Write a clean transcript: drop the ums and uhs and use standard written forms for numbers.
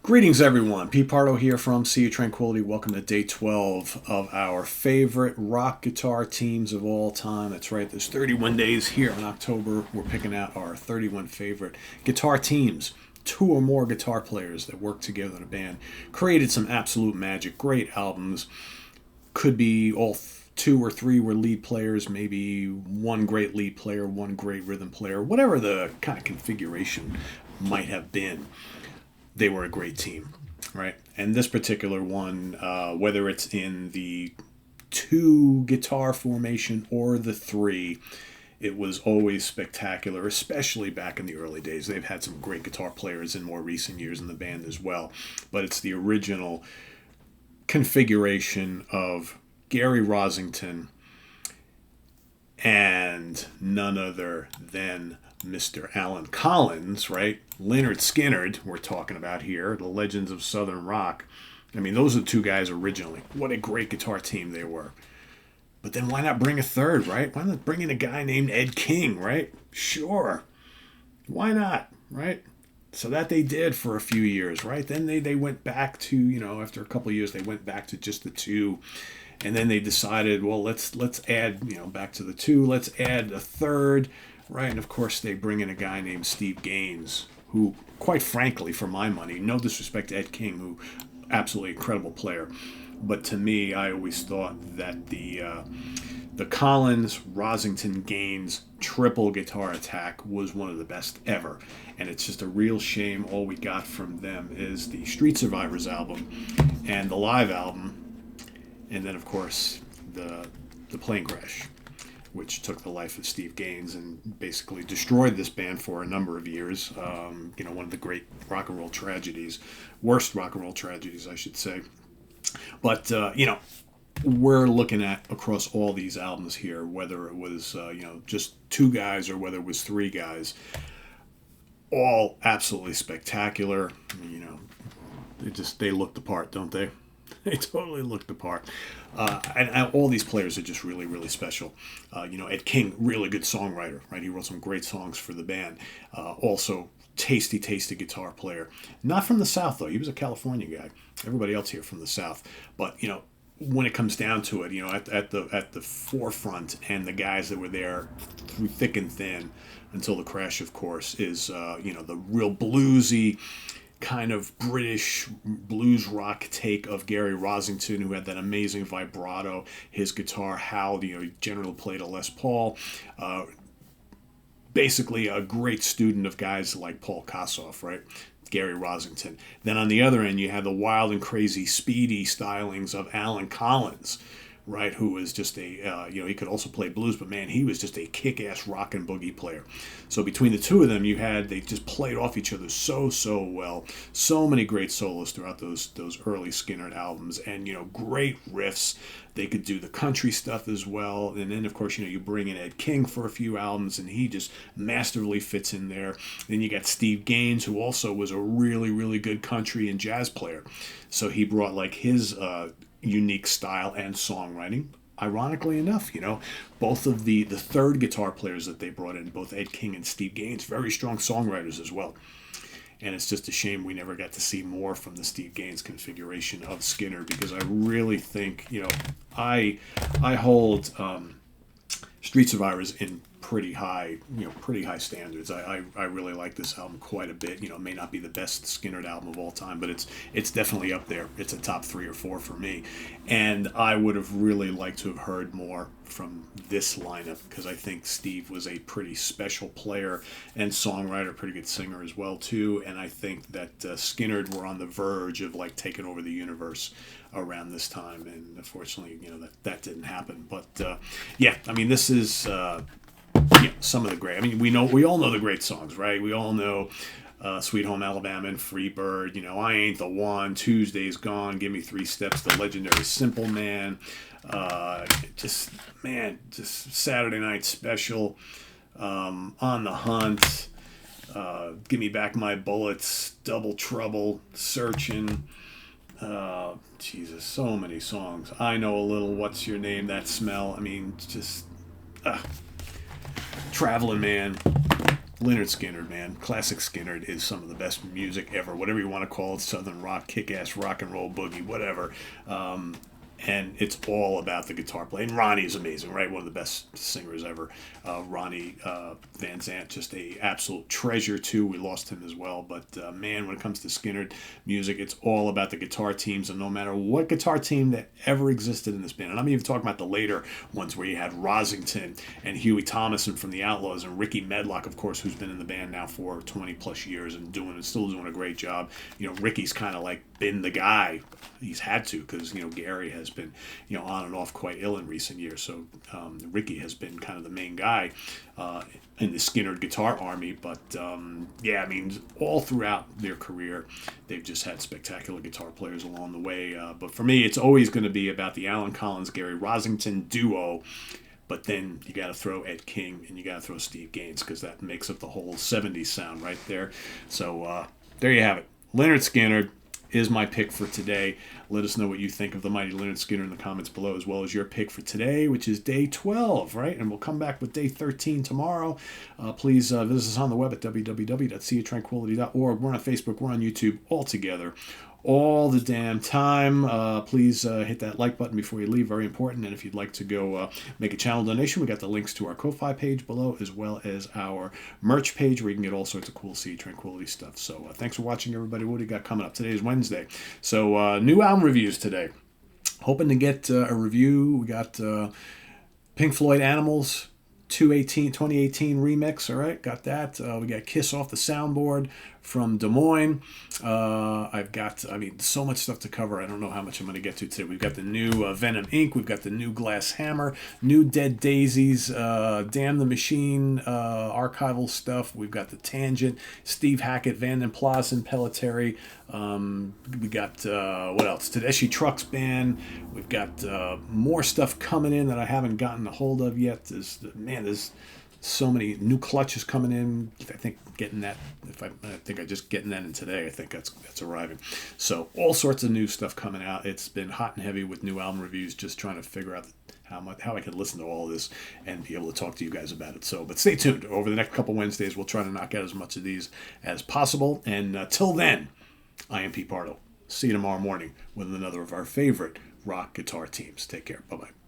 Greetings, everyone. Pete Pardo here from Sea of Tranquility. Welcome to day 12 of our favorite rock guitar teams of all time. That's right, there's 31 days here in October. We're picking out our 31 favorite guitar teams. Two or more guitar players that work together in a band. Created some absolute magic. Great albums. Could be all two or three were lead players, maybe one great lead player, one great rhythm player, whatever the kind of configuration might have been. They were a great team, right? And this particular one, whether it's in the two guitar formation or the three, it was always spectacular, especially back in the early days. They've had some great guitar players in more recent years in the band as well, but it's the original configuration of Gary Rossington and none other than Mr. Alan Collins, right? Lynyrd Skynyrd, we're talking about here, the legends of Southern rock. I mean, those are the two guys originally. What a great guitar team they were. But then why not bring a third, right? Why not bring in a guy named Ed King, right? Sure. Why not, right? So that they did for a few years, right? Then they went back to, after a couple of years, they went back to just the two. And then they decided, well, let's add, back to the two. Let's add a third, right? And of course, they bring in a guy named Steve Gaines, who, quite frankly, for my money, no disrespect to Ed King, who absolutely incredible player, but to me, I always thought that the Collins Rossington Gaines triple guitar attack was one of the best ever, and it's just a real shame all we got from them is the Street Survivors album and the live album. And then, of course, the plane crash, which took the life of Steve Gaines and basically destroyed this band for a number of years. One of the great rock and roll tragedies, worst rock and roll tragedies, I should say. But, we're looking at across all these albums here, whether it was, just two guys or whether it was three guys, all absolutely spectacular. They look the part, don't they? They totally looked the part. And all these players are just really, really special. Ed King, really good songwriter, right? He wrote some great songs for the band. Also, tasty guitar player. Not from the South, though. He was a California guy. Everybody else here from the South. But, when it comes down to it, at the forefront and the guys that were there through thick and thin until the crash, of course, is, the real bluesy, kind of British blues rock take of Gary Rossington, who had that amazing vibrato. His guitar howled, he generally played a Les Paul. Basically a great student of guys like Paul Kossoff, right? Gary Rossington. Then on the other end, you had the wild and crazy, speedy stylings of Alan Collins, right? Who was just he could also play blues, but man, he was just a kick-ass rock and boogie player. So between the two of them, they just played off each other so well. So many great solos throughout those early Skynyrd albums, and great riffs. They could do the country stuff as well, and then of course you bring in Ed King for a few albums, and he just masterfully fits in there. Then you got Steve Gaines, who also was a really good country and jazz player. So he brought like his unique style and songwriting. Ironically enough, both of the third guitar players that they brought in, both Ed King and Steve Gaines, very strong songwriters as well. And it's just a shame we never got to see more from the Steve Gaines configuration of Skynyrd, because I really think, I hold Street Survivors in pretty high standards. I really like this album quite a bit. It may not be the best Skynyrd album of all time, but it's definitely up there. It's a top 3 or 4 for me. And I would have really liked to have heard more from this lineup, because I think Steve was a pretty special player and songwriter, pretty good singer as well too. And I think that Skynyrd were on the verge of like taking over the universe around this time, and unfortunately, that didn't happen. But this is some of the great. We all know the great songs, right? We all know Sweet Home Alabama and Free Bird. I Ain't the One, Tuesday's Gone, Give Me 3 Steps, the legendary Simple Man. Just Saturday Night Special, On the Hunt, Give Me Back My Bullets, Double Trouble, Searching. Jesus, so many songs. I Know a Little, What's Your Name, That Smell. Traveling Man. Lynyrd Skynyrd, man. Classic Skynyrd is some of the best music ever. Whatever you want to call it, southern rock, kick-ass rock and roll, boogie, whatever. And it's all about the guitar playing. Ronnie is amazing, right? One of the best singers ever. Ronnie Van Zant, just a absolute treasure too. We lost him as well, but man, when it comes to Skynyrd music, it's all about the guitar teams, and no matter what guitar team that ever existed in this band, and I'm even talking about the later ones where you had Rossington and Huey Thomason from the Outlaws and Ricky Medlock, of course, who's been in the band now for 20 plus years and still doing a great job. You know, Ricky's kind of like been the guy. He's had to, because Gary has been on and off quite ill in recent years. So Ricky has been kind of the main guy in the Skynyrd guitar army. But yeah, I mean, all throughout their career, they've just had spectacular guitar players along the way. But for me, it's always going to be about the Alan Collins, Gary Rossington duo. But then you got to throw Ed King and you got to throw Steve Gaines, because that makes up the whole 70s sound right there. So there you have it. Lynyrd Skynyrd is my pick for today. Let us know what you think of the mighty Lynyrd Skynyrd in the comments below, as well as your pick for today, which is day 12, right? And we'll come back with day 13 tomorrow. Please visit us on the web at www.seaoftranquility.org. We're on Facebook. We're on YouTube all together all the damn time. Please hit that like button before you leave. Very important. And if you'd like to go make a channel donation, we got the links to our Ko-Fi page below, as well as our merch page, where you can get all sorts of cool Sea Tranquility stuff. So thanks for watching, everybody. What do you got coming up? Today is Wednesday. So new album reviews today. Hoping to get a review. We got Pink Floyd Animals 2018 remix. All right, got that. We got Kiss Off the Soundboard from Des Moines. I've got, so much stuff to cover. I don't know how much I'm going to get to today. We've got the new Venom Inc. We've got the new Glass Hammer, new Dead Daisies, Damn the Machine, archival stuff. We've got the Tangent, Steve Hackett, Vanden Plas, Pelletieri. We got, what else? Tedeschi Trucks Band. We've got more stuff coming in that I haven't gotten a hold of yet. There's so many new clutches coming in. I think getting that, I think I just getting that in today. I think that's arriving. So all sorts of new stuff coming out. It's been hot and heavy with new album reviews, just trying to figure out how I can listen to all of this and be able to talk to you guys about it. So, but stay tuned. Over the next couple Wednesdays, we'll try to knock out as much of these as possible. And till then, I am Pete Pardo. See you tomorrow morning with another of our favorite rock guitar teams. Take care. Bye-bye.